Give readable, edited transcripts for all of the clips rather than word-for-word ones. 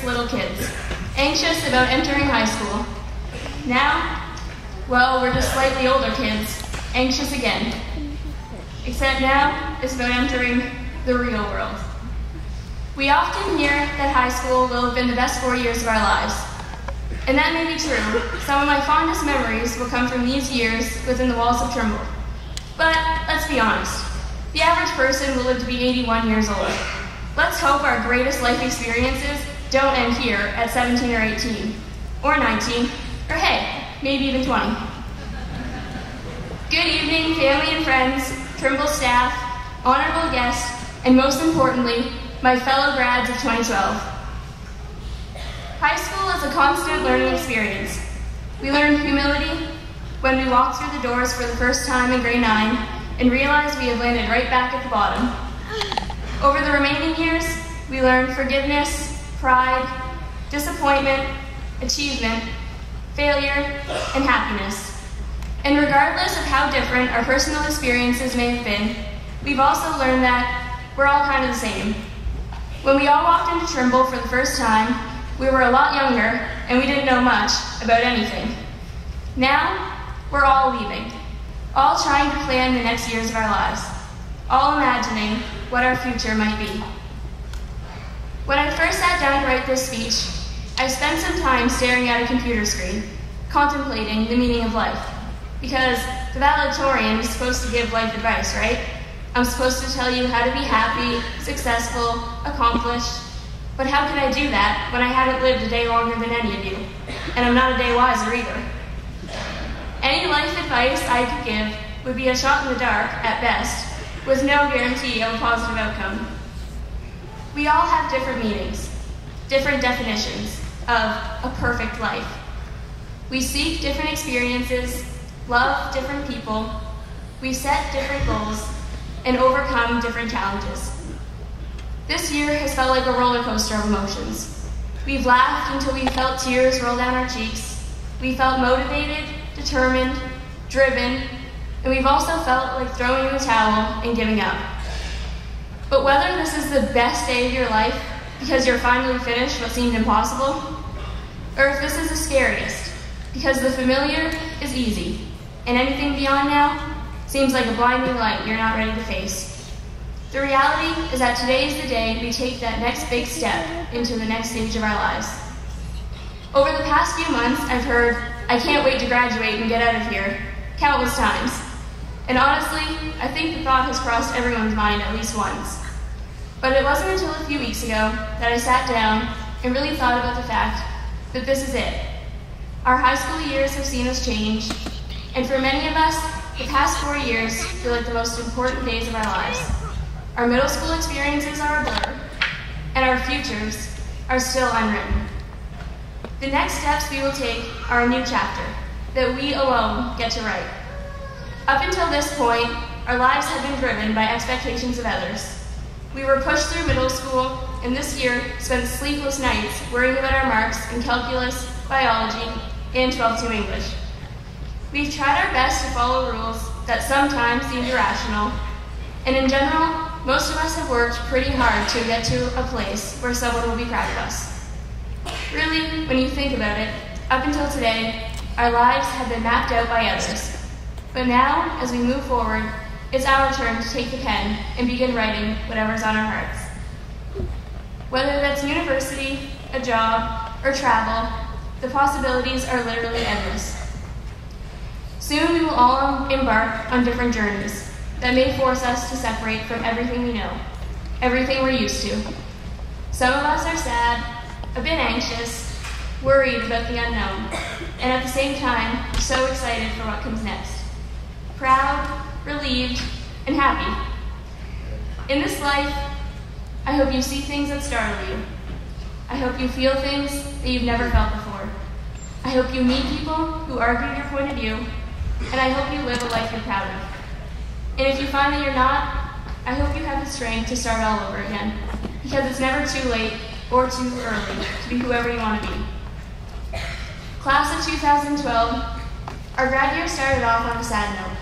little kids, anxious about entering high school. Now, well, we're just slightly older kids, anxious again. Except now, it's about entering the real world. We often hear that high school will have been the best 4 years of our lives. And that may be true. Some of my fondest memories will come from these years within the walls of Trimble. But let's be honest, the average person will live to be 81 years old. Let's hope our greatest life experiences don't end here at 17 or 18, or 19, or hey, maybe even 20. Good evening, family and friends, Trimble staff, honorable guests, and most importantly, my fellow grads of 2012. High school is a constant learning experience. We learn humility when we walk through the doors for the first time in grade 9 and realize we have landed right back at the bottom. Over the remaining years, we learn forgiveness, pride, disappointment, achievement, failure, and happiness. And regardless of how different our personal experiences may have been, we've also learned that we're all kind of the same. When we all walked into Trimble for the first time, we were a lot younger and we didn't know much about anything. Now, we're all leaving, all trying to plan the next years of our lives, all imagining what our future might be. When I first sat down to write this speech, I spent some time staring at a computer screen, contemplating the meaning of life. Because the valedictorian is supposed to give life advice, right? I'm supposed to tell you how to be happy, successful, accomplished. But how can I do that when I haven't lived a day longer than any of you? And I'm not a day wiser either. Any life advice I could give would be a shot in the dark, at best, with no guarantee of a positive outcome. We all have different meanings, different definitions of a perfect life. We seek different experiences, love different people, we set different goals, and overcome different challenges. This year has felt like a roller coaster of emotions. We've laughed until we felt tears roll down our cheeks. We felt motivated, determined, driven, and we've also felt like throwing in the towel and giving up. But whether this is the best day of your life because you're finally finished what seemed impossible, or if this is the scariest because the familiar is easy, and anything beyond now seems like a blinding light you're not ready to face. The reality is that today is the day we take that next big step into the next stage of our lives. Over the past few months, I've heard, "I can't wait to graduate and get out of here," countless times. And honestly, I think the thought has crossed everyone's mind at least once. But it wasn't until a few weeks ago that I sat down and really thought about the fact that this is it. Our high school years have seen us change, and for many of us, the past 4 years feel like the most important days of our lives. Our middle school experiences are a blur, and our futures are still unwritten. The next steps we will take are a new chapter that we alone get to write. Up until this point, our lives have been driven by expectations of others. We were pushed through middle school, and this year spent sleepless nights worrying about our marks in calculus, biology, and 12-2 English. We've tried our best to follow rules that sometimes seemed irrational, and in general, most of us have worked pretty hard to get to a place where someone will be proud of us. Really, when you think about it, up until today, our lives have been mapped out by others. But now, as we move forward, it's our turn to take the pen and begin writing whatever's on our hearts. Whether that's university, a job, or travel, the possibilities are literally endless. Soon we will all embark on different journeys that may force us to separate from everything we know, everything we're used to. Some of us are sad, a bit anxious, worried about the unknown, and at the same time, so excited for what comes next. Proud, relieved, and happy. In this life, I hope you see things that startle you. I hope you feel things that you've never felt before. I hope you meet people who argue your point of view, and I hope you live a life you're proud of. And if you find that you're not, I hope you have the strength to start all over again, because it's never too late or too early to be whoever you want to be. Class of 2012, our grad year started off on a sad note.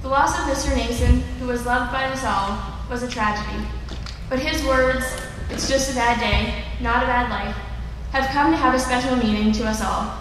The loss of Mr. Nason, who was loved by us all, was a tragedy. But his words, "It's just a bad day, not a bad life," have come to have a special meaning to us all.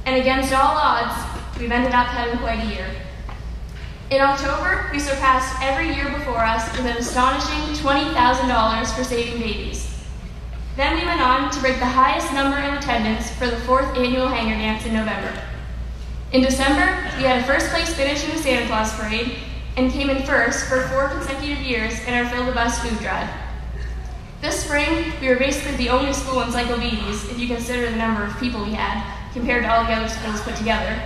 And against all odds, we've ended up having quite a year. In October, we surpassed every year before us with an astonishing $20,000 for saving babies. Then we went on to break the highest number in attendance for the 4th annual Hanger Dance in November. In December, we had a first place finish in the Santa Claus Parade and came in first for 4 consecutive years in our Fill the Bus food drive. This spring, we were basically the only school in Cyclovides, if you consider the number of people we had, compared to all the other schools put together.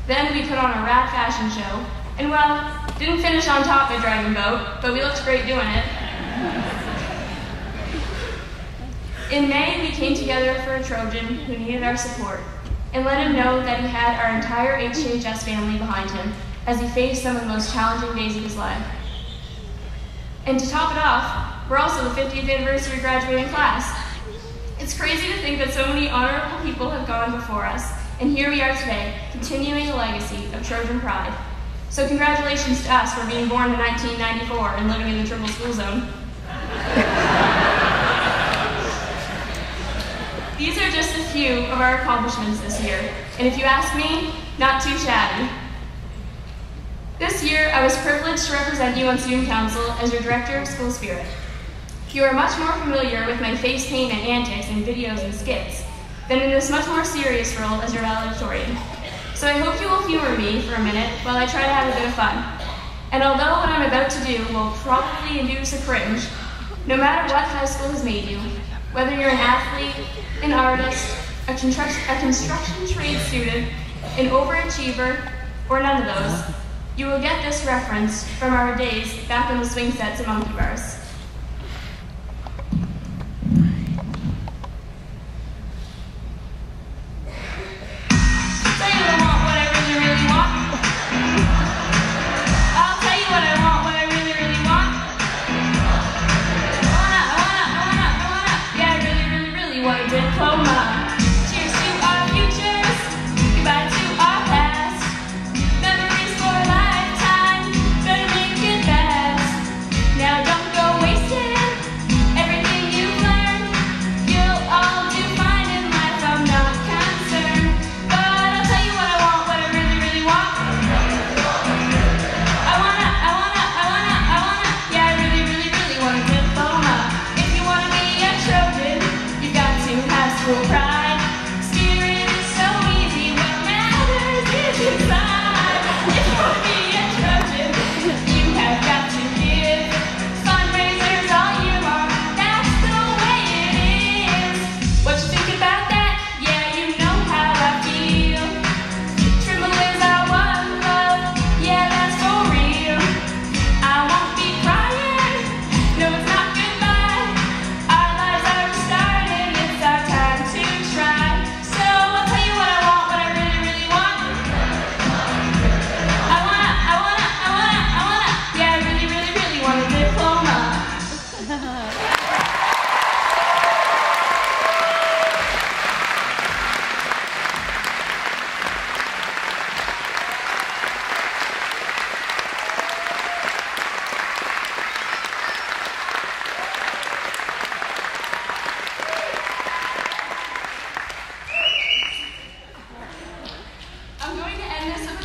Then we put on a rad fashion show, and well, didn't finish on top at Dragon Boat, but we looked great doing it. In May, we came together for a Trojan who needed our support, and let him know that he had our entire HHS family behind him as he faced some of the most challenging days of his life. And to top it off, we're also the 50th anniversary graduating class. It's crazy to think that so many honorable people have gone before us, and here we are today, continuing a legacy of Trojan pride. So congratulations to us for being born in 1994 and living in the Trimble School Zone. These are just a few of our accomplishments this year, and if you ask me, not too shabby. This year, I was privileged to represent you on Student Council as your Director of School Spirit. You are much more familiar with my face paint and antics in videos and skits than in this much more serious role as your valedictorian. So I hope you will humor me for a minute while I try to have a bit of fun. And although what I'm about to do will probably induce a cringe, no matter what high school has made you, whether you're an athlete, an artist, a construction trade student, an overachiever, or none of those, you will get this reference from our days back on the swing sets and monkey bars.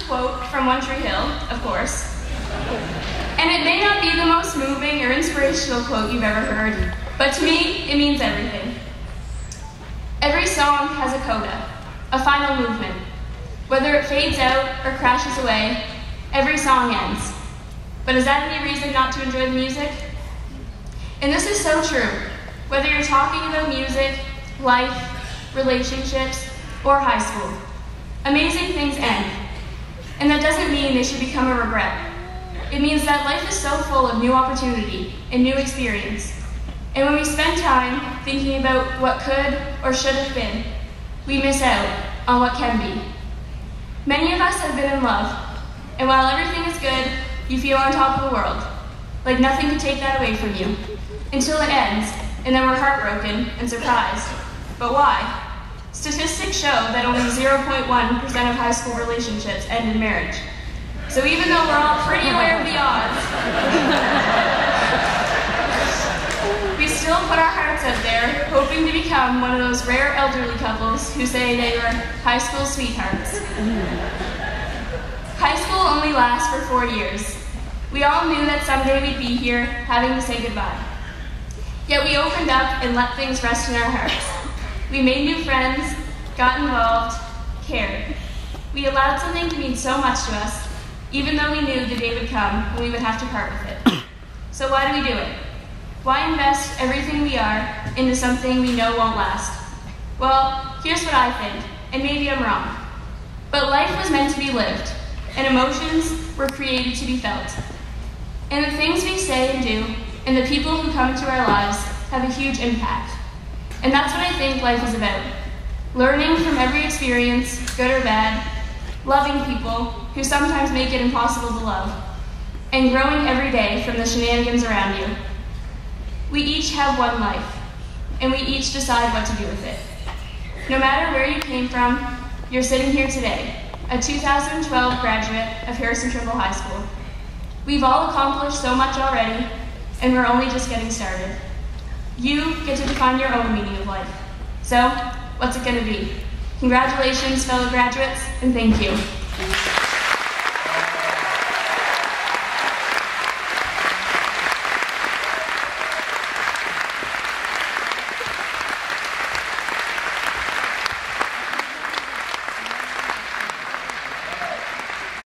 Quote from One Tree Hill, of course. And it may not be the most moving or inspirational quote you've ever heard, but to me, it means everything. Every song has a coda, a final movement. Whether it fades out or crashes away, every song ends. But is that any reason not to enjoy the music? And this is so true, whether you're talking about music, life, relationships, or high school. Amazing things end. And that doesn't mean they should become a regret. It means that life is so full of new opportunity and new experience. And when we spend time thinking about what could or should have been, we miss out on what can be. Many of us have been in love, and while everything is good, you feel on top of the world, like nothing could take that away from you, until it ends, and then we're heartbroken and surprised. But why? Statistics show that only 0.1% of high school relationships end in marriage. So even though we're all pretty aware of the odds, we still still put our hearts out there, hoping to become one of those rare elderly couples who say they were high school sweethearts. High school only lasts for 4 years. We all knew that someday we'd be here having to say goodbye. Yet we opened up and let things rest in our hearts. We made new friends, got involved, cared. We allowed something to mean so much to us, even though we knew the day would come when we would have to part with it. So why do we do it? Why invest everything we are into something we know won't last? Well, here's what I think, and maybe I'm wrong. But life was meant to be lived, and emotions were created to be felt. And the things we say and do, and the people who come into our lives have a huge impact. And that's what I think life is about. Learning from every experience, good or bad, loving people who sometimes make it impossible to love, and growing every day from the shenanigans around you. We each have one life, and we each decide what to do with it. No matter where you came from, you're sitting here today, a 2012 graduate of Harrison Trimble High School. We've all accomplished so much already, and we're only just getting started. You get to define your own meaning of life. So, what's it going to be? Congratulations, fellow graduates, and thank you.